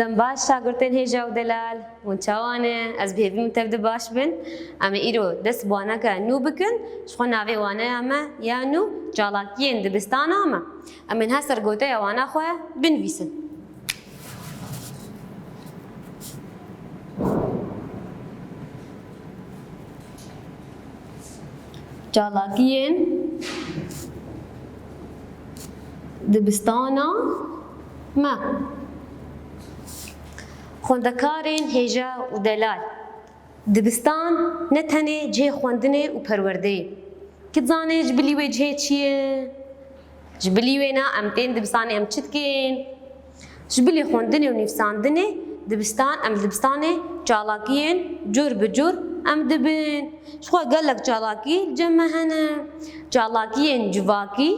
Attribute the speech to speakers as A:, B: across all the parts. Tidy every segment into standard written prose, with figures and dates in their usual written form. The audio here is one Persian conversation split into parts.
A: دم باش شاگردین هجا و دلال ونچوانه از بهوی متفد باش بن اما ایرو دست بانه که نو بکن شخو ناوی وانه اما یا نو جالاکین دبستان اما این ها سرگوته یا وانه خواه بنویسن جالاکین دبستان ما خوندکارین هجا و دلال دبستان نتنه جه خوندنه و پرورده که زانه جبلی و جه چیه؟ جبلی و نا امتین دبستان ام چتکین جبلی خوندنه و نفساندنه دبستان ام دبستان جالاکین جور بجور ام دبن شخو قالك جالاکی جمع هنه جالاکین جواکی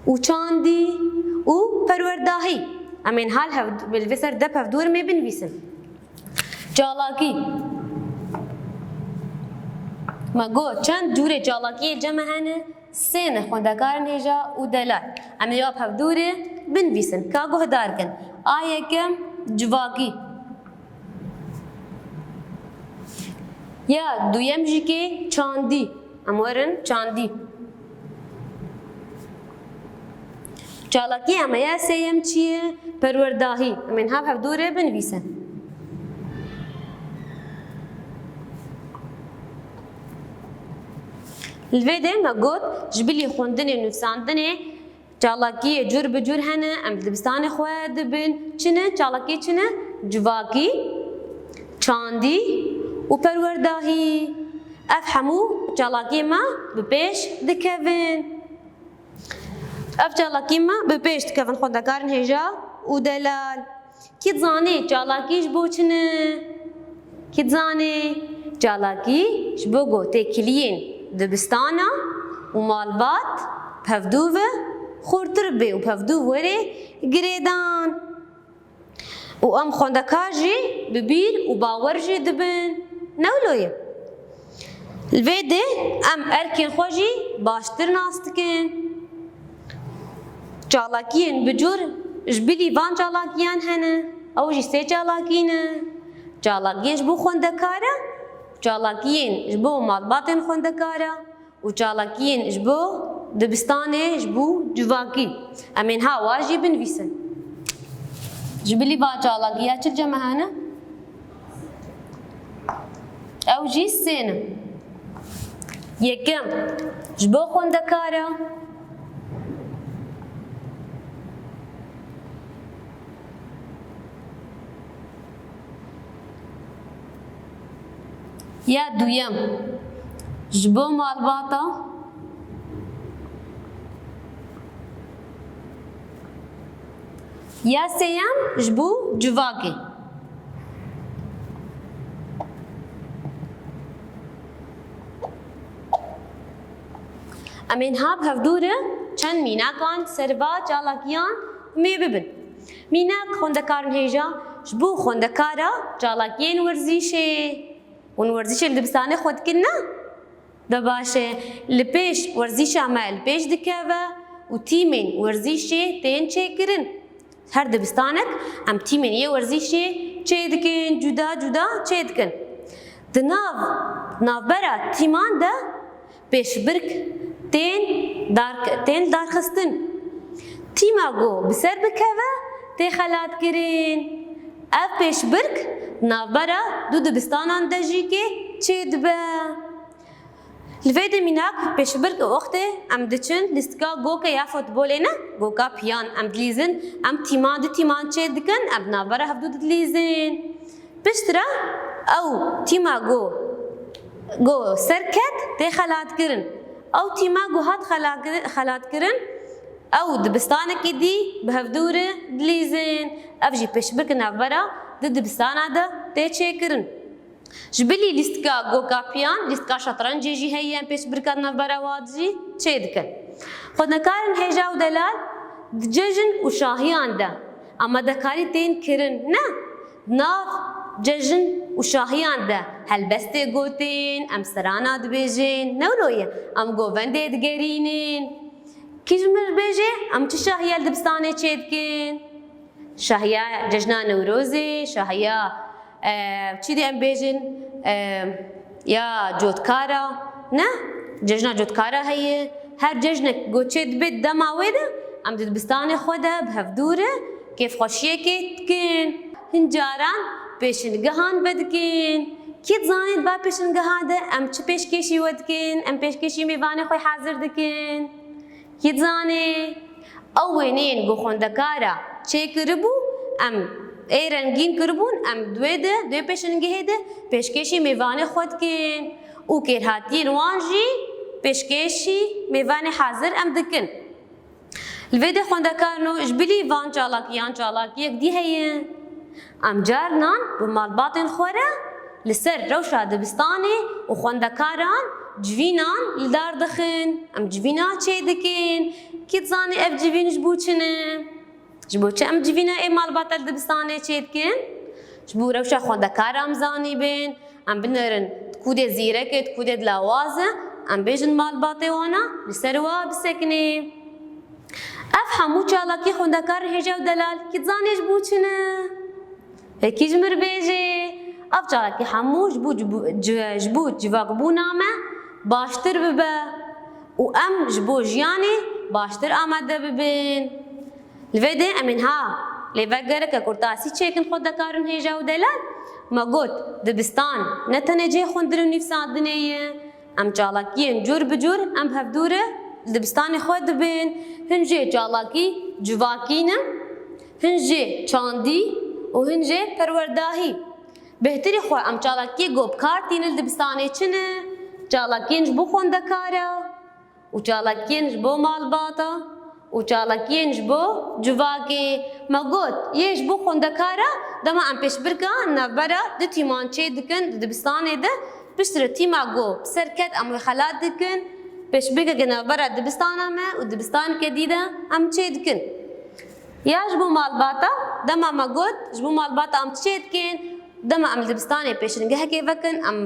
A: و چاندی و پرورداهی امین حال بالفسر دب هفدور می بنویسن جالاکی ما گو چند جور جالاکی جمع هنه سین خوندکارن هجا و دلال اما یاب هفدور بنویسن کاغو هدار کن آیه کم جواکی یا دویم جی که چاندی امورن چاندی جالاکی اما یا سیم چیه پرورداهی امین ها هفدوره بنویسن الفيديو ما قلت جبلي خوندني ونفساندني جالاكي جور بجور هنا ام دبستان خواد بن چنه جالاكي چنه جواكي چاندي و پرورداهي افهمو جالاكي ما ببيش دكفن اف جالاكي ما ببيش دكفن خوندكارن هجا و دلال كي تزاني جالاكي جبو چنه كي تزاني جالاكي جبو گو تكلين دبستانا و مالبات پفدوه خورتر بی و پفدوه وره گریدان و ام خوندکار جی ببیر و باور جی دبن نولویه الویده ام ارکین خوشی باشتر ناستکن جالاکین بجور جبیلی وان جالاکیان هنه او جی سه جالاکینه جالاکین جبو خوندکاره جالاکین جبو مالباتن خوندکاره و جالاکین جبو دبستانه جبو جواکی امین ها واجی بنویسن جبلی با جالاکیا چه جمع هنه او جی سینه یکم جبو خوندکاره یا دویم جبو مالباتا یا سیم جبو جواکی امین ها بهفدوره چند میناکان سروا جالاکیان می ببن میناک خوندکارن هیجا جبو خوندکارا جالاکین ورزیشه اون ورزش دبستانه خود کنه دباشه لپیش ورزش عمل پیش دکوه و تیمین ورزش تین چه کرن هر دبستانک ام تیمین یه ورزش چه دکن جدا جدا چه دکن دناو برا تیمان ده پیش برک تین دارخستن تیما گو بسر بکوه تی خلات کرن اف پیش برک نابرا دو دبستانان دجی که چه دبه الفيديو مناك پیش برک وقته ام دچن لستگا گوکا یا فوتبول نه گوکا پیان ام دلیزن ام تیمان چه دکن ام نابرا هفدو دلیزن پشترا او تیما گو سرکت تی خلات کرن او تیما گو هات خلات کرن او دبستانك دي بهفدور دليزن افجي پیش برک نابرا دبستانا ده تشكرن جبلي لستكا گوكا بيان لستكا شطرنج جي هي پیش برکات نابرا وادجي چيدكن خودنا كارن هيجا و دلال ججن و شاهيان ده اما دكاري تين كرن نا ناف ججن و شاهيان ده هل بسته گوتين ام سرانا دبيجين نولوية ام گوونده دگرينين كيجمر بيجي ام چه شاهيال دبستانه چيدكن شهيا ججنا نوروزي شهيا چی ام بیجن یا جودکارا نه ججنا جودکارا هي هر ججنك گوچه دبت دما ويدا ام دبستان خودا بهفدوره كيف خوشيه كتكن هنجاران پیشنگهان بدکن كيت زانید با پیشنگهاده ام چه پیشکشی ودکن ام پیشکشی میوانه خوی حاضر دکن كيت زانه اوینین گو خوندکارا چه کربو ام ای رنگین کربون ام دوی پیشنگه ده پیشکشی میوانه خود کن او کرهاتین وانجی پیشکشی میوانه حاضر ام دکن الویده خوندکارنو اجبلی وان چالاکی یک دی هیه ام جارنان بمالباطن خوره لسر روشا دبستانه و خوندکاران جوینان لدار دخن ام جوینا چه دکن کیت زانی اف جوین جبو چنه جبو چه ام جوینا ای مالباطل دبستانه چه دکن جبو روشا خوندکارم زانی بین ام بنرن تکوده زیرکه تکوده دلاوازه ام بیجن مالباطه وانا لسر وا بسکنه اف همو چالاکی خوندکار هجا و دلال کیت زانی جبو چنه هکی جمر بیجه اف چالاکی همو جبو جواقبو نامه باشتر ببه و ام جبو جیانی باشتر آمده ببین الویده امین ها لیوگره که کرتاسی چیکن خوندکارن هجا و دلال ما گوت دبستان نتنه جه خوندرن نفساندنه ام چالاکین جور بجور ام هفدوره دبستان خود بین هنجه چالاکی جواکینم هنجه چاندی و هنجه پرورداهی بهتری خو ام چالاکی گوبکار تین دبستانه چنه چالاکین جبو خوندکارا و چالاکین جبو مالباتا و چالاکین جبو جواکی ما گوت یه جبو خوندکارا دما ام پیش برکان نبرا دو تیمان چه دکن دبستانه ده بشتر تیما گو سرکت ام خلات دکن پیش بگه گنا برا دبستانه ما و دبستان که دیده ام چه دکن یا جبو مالباتا دما ما گوت جبو مالباتا ام چه دکن دما ام دبستانه پیش رنگه که وکن ام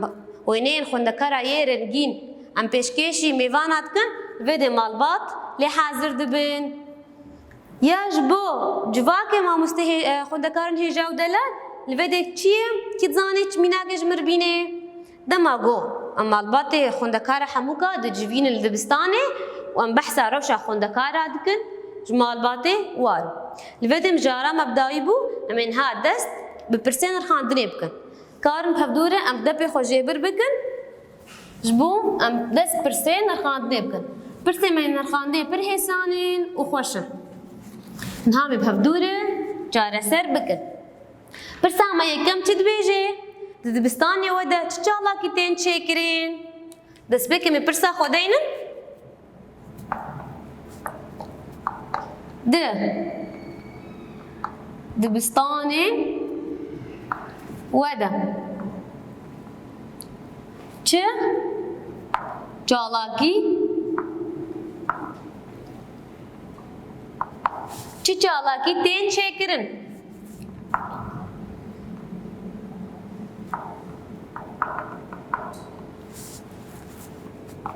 A: وینین خوندکارا یه رنگین ام پیشکشی میوانات کن ویده مالبات لی حاضر دبن یا جبو جواکه ما مستهی خوندکارن هجا و دلال لویده چیه کیت زانه چمیناگه جمر بینه دما گو ام مالبات خوندکارا حموکا دو جوین الدبستانه و ام بحثا روشا خوندکارا دکن جمالبات وارو لویده مجارا مبداوی بو امین ها دست بپرسین رخاندنه بکن کارم بهفدوره ام دپی خو جبر بکن جبو ام دست پرسین رخاندنه بکن پرسه من رخاندنه پر حسانین و خوشن نهامی بهفدوره جاره سر بکن پرسه ما یکم چید بیجه دبستانی وده چالاکی تین چه کرین دست بکمی پرسه خودینن دبستانی وده چه چالاکی چه چالاکی تین چه کرن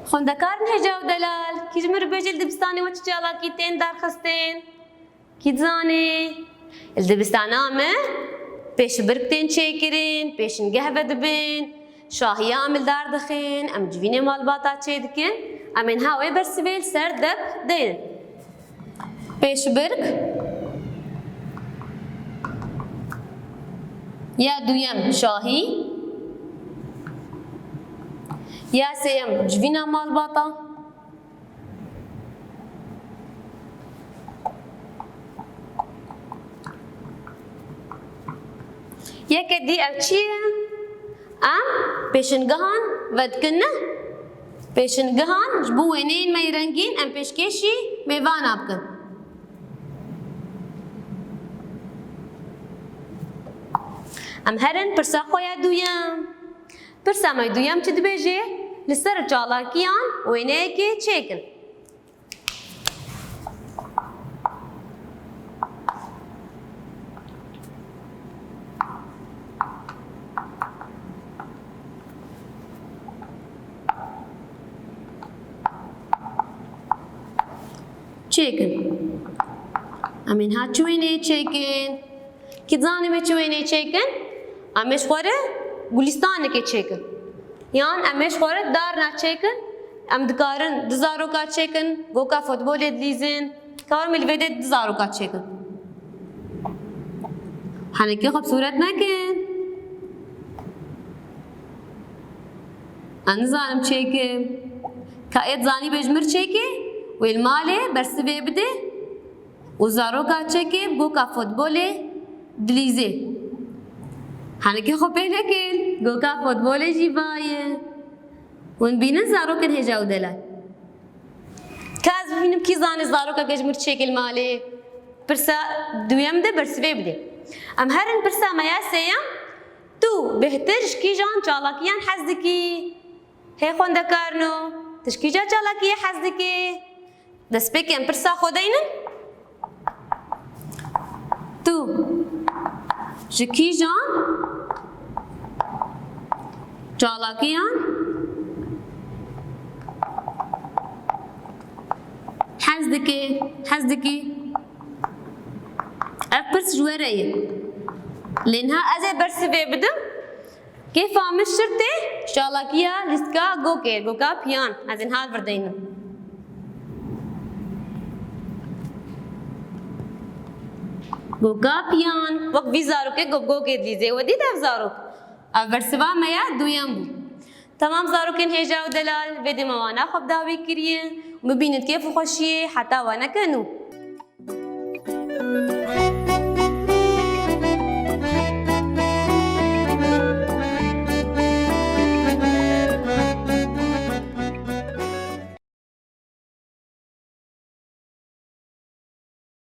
A: خوندکارن هجا و دلال کی جمر بیجل دبستانی و چه چالاکی تین درخستین کی زانه الدبستان آمه پیش برکتین چه کرین پیشنگه بدبین شاهی عامل دار دخین ام جوین مالباتا چه دکن امین هاوی برسویل سر دب دین پیش برک یا دویم شاهی یا سیم جوین مالباتا یک دی او چیه ام پیشنگهان ودکنه پیشنگهان جبو وینین می رنگین ام پیشکشی میوان آبکن ام هرن پرسا خویا دویم پرسا مای دویم چی دبیجه لسر چالاکیان وینه که چیکن چیکن امین ها چوینه چیکن کی زانی می چوینه چیکن امش خوره گلستان که چیکن یان امش خوره دار نه چیکن ام دکارن دزارو کا چیکن گوکا فوتبال دلیزن کار ملوده دزارو کا چیکن هنکی خب صورت نکن انزانم چیکه که ایت زانی بجمر چیکه و الماله برسوه بده و زارو کا چیکه گوکا فوتبال دلیزه هنکی خب پیدا کن گوکا فوتبال جیبایه ون بینن زارو کن هجاو دلال که از ببینم کی زانی زارو کا گجمر چیکه الماله پرسا دویم ده برسوه بده ام هرن پرسا مایاسیم تو بهتر شکی جان چالاکیان حزدکی هی خونده کارنو تشکی جا چالاکی حزدکی دست بکن پرسا خودینن تو شکی جان چالاکیان حزدکی افرس جواريه لانها ازي برسوي بدم كيف عم الشرطه شالاكيا لسكا جوكا بيان ازين هال بردين جوكا بيان وقت في زارو كي جوكي ديزي ودي داف زارو افرسوا ميا دويام تمام زارو كن هجا ودلال بدي موانا خب داوي كريه مبينت كيف خوشيه حتى وانا كانوا